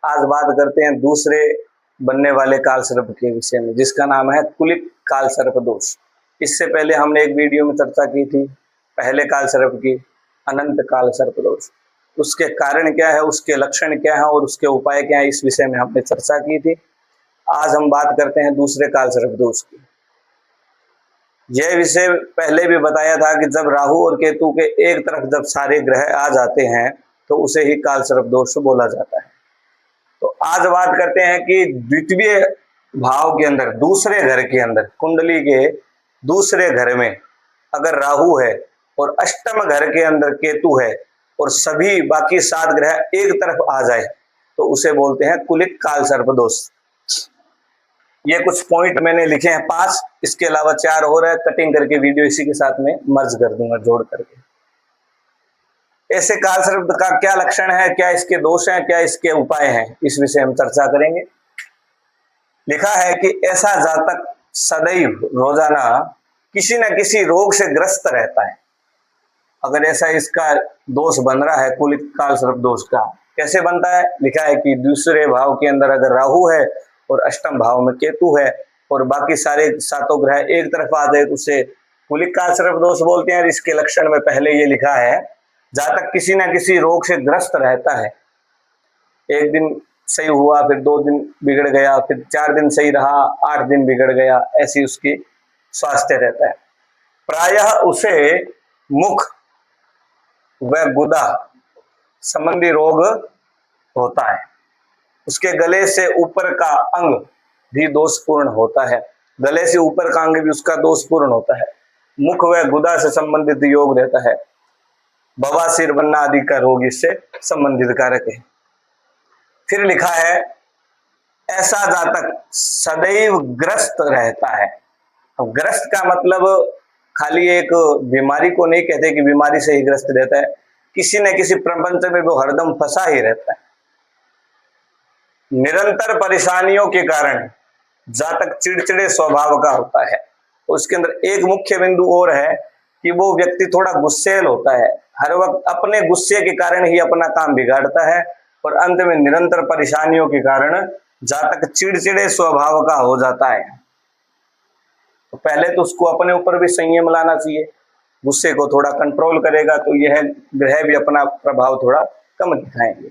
आज बात करते हैं दूसरे बनने वाले काल सर्प के विषय में, जिसका नाम है कुलिक काल सर्प दोष। इससे पहले हमने एक वीडियो में चर्चा की थी पहले काल सर्प की, अनंत काल सर्प दोष। उसके कारण क्या है, उसके लक्षण क्या है और उसके उपाय क्या है, इस विषय में हमने चर्चा की थी। आज हम बात करते हैं दूसरे काल सर्प दोष की। यह विषय पहले भी बताया था कि जब राहु और केतु के एक तरफ जब सारे ग्रह आ जाते हैं तो उसे ही काल सर्प दोष बोला जाता है। तो आज बात करते हैं कि द्वितीय भाव के अंदर, दूसरे घर के अंदर, कुंडली के दूसरे घर में अगर राहु है और अष्टम घर के अंदर केतु है और सभी बाकी 7 ग्रह एक तरफ आ जाए तो उसे बोलते हैं कुलिक काल सर्प दोष। ये कुछ पॉइंट मैंने लिखे हैं 5, इसके अलावा 4 हो रहा है, कटिंग करके वीडियो इसी के साथ में मर्ज कर दूंगा जोड़ करके। ऐसे काल सर्प का क्या लक्षण है, क्या इसके दोष हैं, क्या इसके उपाय हैं, इस विषय हम चर्चा करेंगे। लिखा है कि ऐसा जातक सदैव रोजाना किसी न किसी रोग से ग्रस्त रहता है। अगर ऐसा इसका दोष बन रहा है कुलिक काल सर्प दोष का, कैसे बनता है? लिखा है कि दूसरे भाव के अंदर अगर राहु है और अष्टम भाव में केतु है और बाकी सारे 7 ग्रह एक तरफ आ जाए तो उसे कुलिक काल सर्प दोष बोलते हैं। इसके लक्षण में पहले ये लिखा है, जातक किसी न किसी रोग से ग्रस्त रहता है। एक दिन सही हुआ, फिर 2 दिन बिगड़ गया, फिर 4 दिन सही रहा, 8 दिन बिगड़ गया, ऐसी उसकी स्वास्थ्य रहता है। प्रायः उसे मुख व गुदा संबंधी रोग होता है। उसके गले से ऊपर का अंग भी दोषपूर्ण होता है, गले से ऊपर का अंग भी उसका दोषपूर्ण होता है। मुख व गुदा से संबंधित योग रहता है। बवासीर बनना आदि का रोग इससे संबंधित कारक है। फिर लिखा है, ऐसा जातक सदैव ग्रस्त रहता है। अब ग्रस्त का मतलब खाली एक बीमारी को नहीं कहते कि बीमारी से ही ग्रस्त रहता है, किसी न किसी प्रपंच में वो हरदम फंसा ही रहता है। निरंतर परेशानियों के कारण जातक चिड़चिड़े स्वभाव का होता है। उसके अंदर एक मुख्य बिंदु और है कि वो व्यक्ति थोड़ा गुस्सैल होता है, हर वक्त अपने गुस्से के कारण ही अपना काम बिगाड़ता है और अंत में निरंतर परेशानियों के कारण जातक चिड़चिड़े स्वभाव का हो जाता है। तो पहले तो उसको अपने ऊपर भी संयम लाना चाहिए, गुस्से को थोड़ा कंट्रोल करेगा तो यह ग्रह भी अपना प्रभाव थोड़ा कम दिखाएंगे।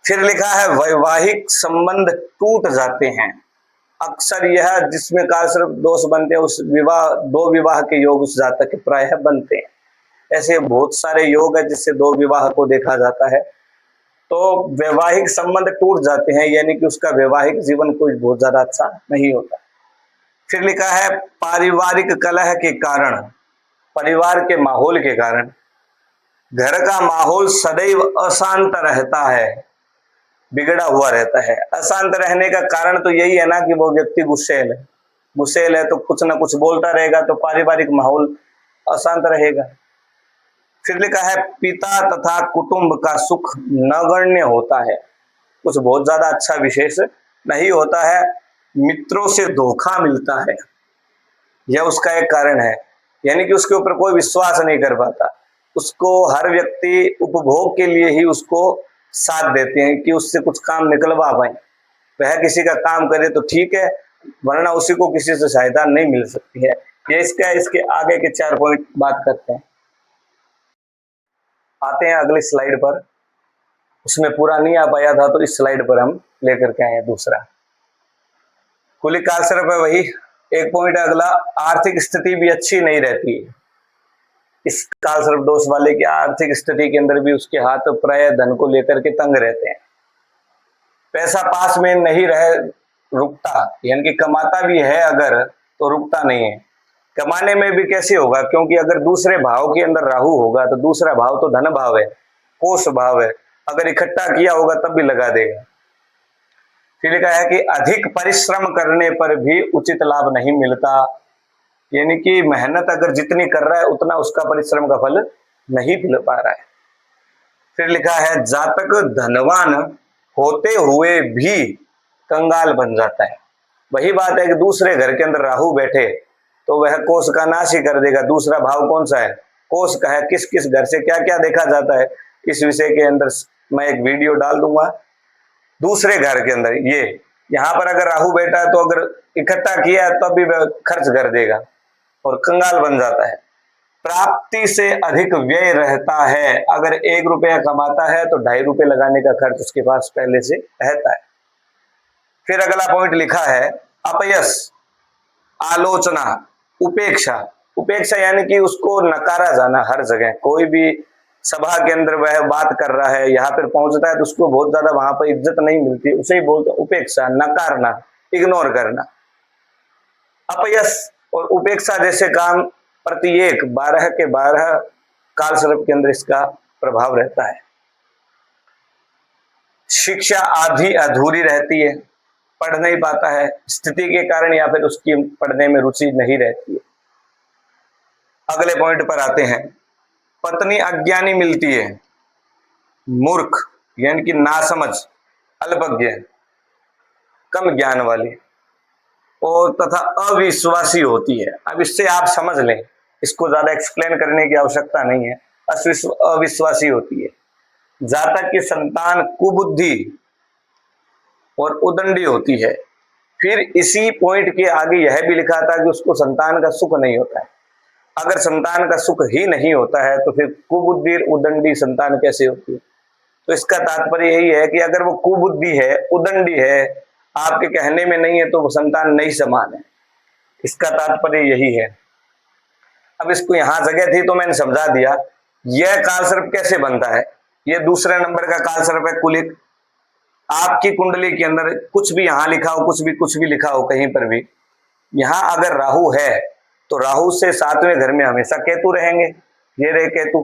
फिर लिखा है, वैवाहिक संबंध टूट जाते हैं। अक्सर यह जिसमें काल सर्प दोष बनते हैं उस विवाह, 2 विवाह के योग उस जातक के प्रायः बनते हैं। ऐसे बहुत सारे योग है जिससे 2 विवाह को देखा जाता है। तो वैवाहिक संबंध टूट जाते हैं, यानी कि उसका वैवाहिक जीवन कोई बहुत ज्यादा अच्छा नहीं होता। फिर लिखा है, पारिवारिक कलह के कारण, परिवार के माहौल के कारण घर का माहौल सदैव अशांत रहता है, बिगड़ा हुआ रहता है। अशांत रहने का कारण तो यही है ना कि वो व्यक्ति गुस्सैल है। गुस्सैल है तो कुछ ना कुछ बोलता रहेगा, तो पारिवारिक माहौल अशांत रहेगा। फिर लिखा है, पिता तथा कुटुंब का सुख नगण्य होता है, कुछ बहुत ज्यादा अच्छा विशेष नहीं होता है। मित्रों से धोखा मिलता है, यह उसका एक कारण है, यानी कि उसके ऊपर कोई विश्वास नहीं कर पाता। उसको हर व्यक्ति उपभोग के लिए ही उसको साथ देते हैं कि उससे कुछ काम निकलवा पाए। वह किसी का काम करे तो ठीक है, वरना उसी को किसी से सहायता नहीं मिल सकती है। ये इसके आगे के 4 पॉइंट बात करते हैं। आते हैं अगली स्लाइड पर, उसमें पूरा नहीं आ पाया था तो इस स्लाइड पर हम लेकर के आए हैं दूसरा। कुलिक काल सर्प है वही एक पॉइंट है अगला, आर्थिक स्थिति भी अच्छी नहीं रहती है। इस काल सर्प दोष वाले की आर्थिक स्थिति के अंदर भी उसके हाथ प्राय धन को लेकर के तंग रहते हैं। पैसा पास में नहीं रहे रुकता, यानी कि कमाता भी है अगर तो रुकता नहीं है। कमाने में भी कैसे होगा, क्योंकि अगर दूसरे भाव के अंदर राहु होगा तो दूसरा भाव तो धन भाव है, कोष भाव है, अगर इकट्ठा किया होगा तब भी लगा देगा। फिर लिखा है कि अधिक परिश्रम करने पर भी उचित लाभ नहीं मिलता, यानी कि मेहनत अगर जितनी कर रहा है उतना उसका परिश्रम का फल नहीं मिल पा रहा है। फिर लिखा है, जातक धनवान होते हुए भी कंगाल बन जाता है। वही बात है कि दूसरे घर के अंदर राहु बैठे तो वह कोष का नाश ही कर देगा। दूसरा भाव कौन सा है? कोष का है। किस किस घर से क्या क्या देखा जाता है, इस विषय के अंदर मैं एक वीडियो डाल दूंगा। दूसरे घर के अंदर ये यहाँ पर अगर राहु बैठा है तो अगर इकट्ठा किया है तो भी वह खर्च कर देगा और कंगाल बन जाता है। प्राप्ति से अधिक व्यय रहता है। अगर 1 रुपया कमाता है तो 2.5 रुपये लगाने का खर्च उसके पास पहले से रहता है। फिर अगला पॉइंट लिखा है अपयश, आलोचना, उपेक्षा। उपेक्षा यानी कि उसको नकारा जाना हर जगह। कोई भी सभा के अंदर वह बात कर रहा है, यहाँ पर पहुंचता है तो उसको बहुत ज्यादा वहां पर इज्जत नहीं मिलती, उसे ही बोलते उपेक्षा, नकारना, इग्नोर करना। अपयश और उपेक्षा जैसे काम प्रत्येक 12 के 12 काल सर्प के अंदर इसका प्रभाव रहता है। शिक्षा आधी अधूरी रहती है, पढ़ नहीं पाता है स्थिति के कारण या फिर उसकी पढ़ने में रुचि नहीं रहती है। अगले पॉइंट पर आते हैं, पत्नी अज्ञानी मिलती है, मूर्ख यानी कि नासमझ, अल्पज्ञ, कम ज्ञान वाली और तथा अविश्वासी होती है। अब इससे आप समझ लें, इसको ज्यादा एक्सप्लेन करने की आवश्यकता नहीं है। अविश्वासी होती है। जातक की संतान कुबुद्धि और उदंडी होती है। फिर इसी पॉइंट के आगे यह भी लिखा था कि उसको संतान का सुख नहीं होता है। अगर संतान का सुख ही नहीं होता है तो फिर कुबुद्धि उदंडी संतान कैसे होती है? तो इसका तात्पर्य यही है कि अगर वो कुबुद्धि है, उदंडी है, आपके कहने में नहीं है तो वो संतान नहीं समान है। इसका तात्पर्य यही है। अब इसको यहां जगह थी तो मैंने समझा दिया। यह काल सर्प कैसे बनता है? यह दूसरे नंबर का काल सर्प है कुलिक। आपकी कुंडली के अंदर कुछ भी यहां लिखा हो, कुछ भी लिखा हो कहीं पर भी, यहां अगर राहु है तो राहु से 7वें घर में हमेशा केतु रहेंगे। ये रहे केतु,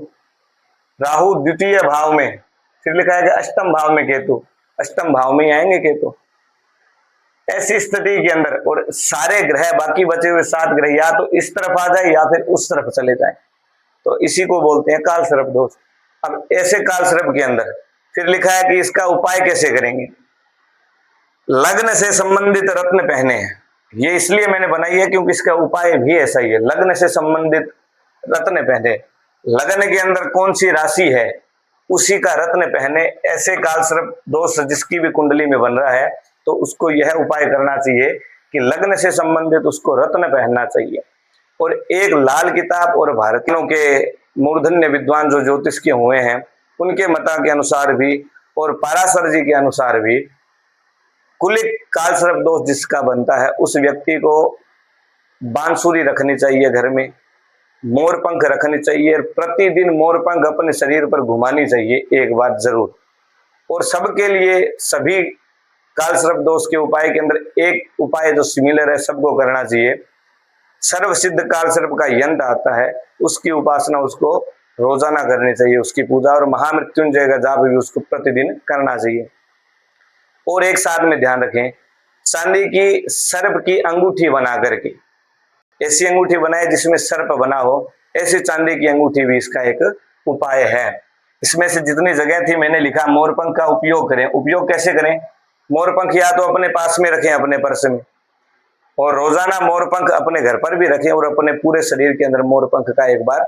राहु द्वितीय भाव में, फिर लिखा है कि अष्टम भाव में केतु, अष्टम भाव में आएंगे केतु। ऐसी स्थिति के अंदर और सारे ग्रह, बाकी बचे हुए 7 ग्रह या तो इस तरफ आ जाए या फिर उस तरफ चले जाए, तो इसी को बोलते हैं काल सर्प दोष। अब ऐसे काल सर्प के अंदर फिर लिखा है कि इसका उपाय कैसे करेंगे। लग्न से संबंधित रत्न पहने हैं। ये इसलिए मैंने बनाई है क्योंकि इसका उपाय भी ऐसा ही है, लग्न से संबंधित रत्न पहने। लग्न के अंदर कौन सी राशि है उसी का रत्न पहने। ऐसे काल सर्प दोष जिसकी भी कुंडली में बन रहा है तो उसको यह उपाय करना चाहिए कि लग्न से संबंधित उसको रत्न पहनना चाहिए। और एक लाल किताब और भारतीयों के मूर्धन्य विद्वान जो ज्योतिष के हुए हैं उनके मता के अनुसार भी और पाराशर जी के अनुसार भी कुलिक काल सर्प दोष जिसका बनता है उस व्यक्ति को बांसुरी रखनी चाहिए, घर में मोर पंख रखनी चाहिए, प्रतिदिन मोर पंख अपने शरीर पर घुमानी चाहिए एक बार जरूर। और सबके लिए सभी काल सर्प दोष के उपाय के अंदर एक उपाय जो सिमिलर है सबको करना चाहिए। सर्व सिद्ध काल सर्प का यंत्र आता है, उसकी उपासना उसको रोजाना करनी चाहिए, उसकी पूजा और महामृत्युंजय का जाप भी उसको प्रतिदिन करना चाहिए। और एक साथ में ध्यान रखें, चांदी की सर्प की अंगूठी बना करके, ऐसी अंगूठी बनाए जिसमें सर्प बना हो, ऐसी चांदी की अंगूठी भी इसका एक उपाय है। इसमें से जितनी जगह थी मैंने लिखा मोरपंख का उपयोग करें। उपयोग कैसे करें? मोरपंख या तो अपने पास में रखें अपने पर्स में, और रोजाना मोरपंख अपने घर पर भी रखें और अपने पूरे शरीर के अंदर मोरपंख का एक बार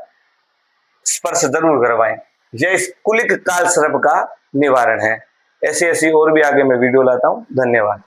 स्पर्श जरूर करवाएं। यह इस कुलिक काल सर्प का निवारण है। ऐसी ऐसी और भी आगे मैं वीडियो लाता हूं। धन्यवाद।